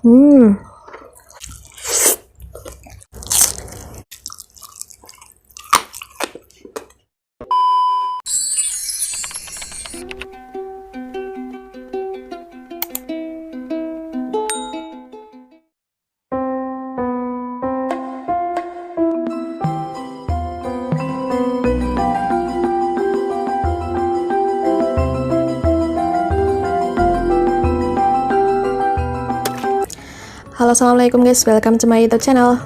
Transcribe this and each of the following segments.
Hmm. Halo, assalamualaikum guys, welcome to my YouTube channel.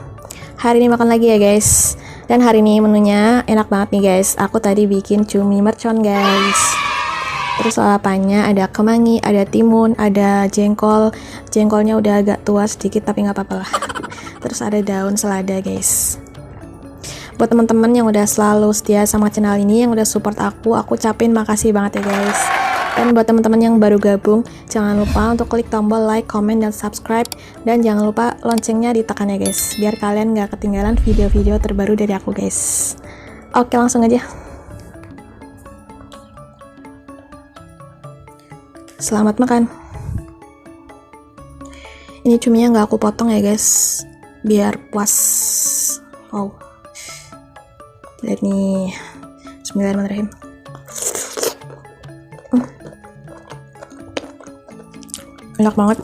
Hari ini makan lagi ya guys. Dan hari ini menunya enak banget nih guys. Aku tadi bikin cumi mercon guys. Terus lalapannya ada kemangi, ada timun, ada jengkol. Jengkolnya udah agak tua sedikit tapi nggak apa-apa lah. Terus ada daun selada guys. Buat teman-teman yang udah selalu setia sama channel ini, yang udah support aku ucapin makasih banget ya guys. Dan buat teman-teman yang baru gabung, jangan lupa untuk klik tombol like, comment, dan subscribe. Dan jangan lupa loncengnya ditekan ya guys, biar kalian gak ketinggalan video-video terbaru dari aku guys. Oke, langsung aja. Selamat makan. Ini cuminya gak aku potong ya guys, biar puas. Oh, lihat nih. Bismillahirrahmanirrahim. Enak banget,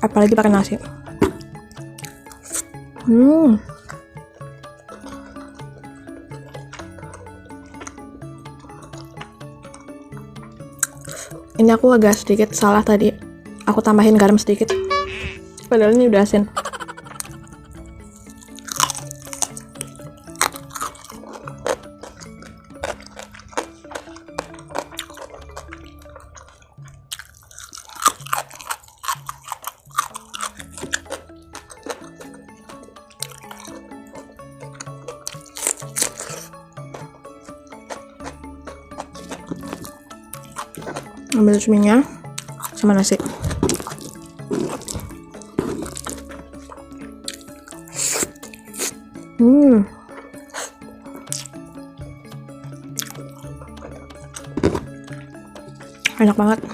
apalagi pakai nasi. Ini aku agak sedikit salah tadi, aku tambahin garam sedikit, padahal ini udah asin. Ambil cuminya sama nasi. Enak banget.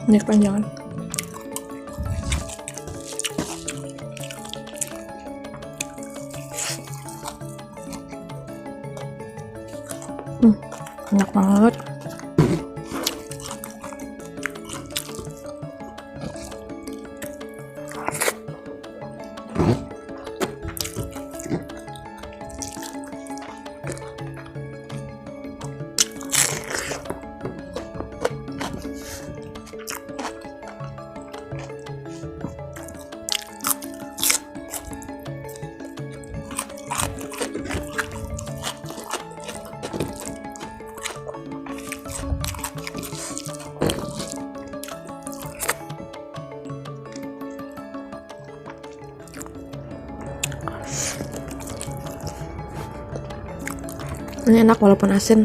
Ini kepanjangan. Enak banget. Ini enak walaupun asin.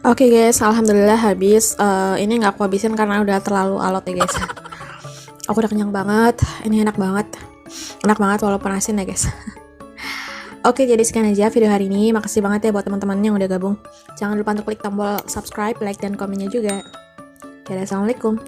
Oke guys, alhamdulillah habis. Ini nggak aku habisin karena udah terlalu alot ya guys. Aku udah kenyang banget. Ini enak banget walaupun asin ya guys. Oke, jadi sekian aja video hari ini. Makasih banget ya buat teman-teman yang udah gabung. Jangan lupa untuk klik tombol subscribe, like, dan komennya juga. Dadah, assalamualaikum.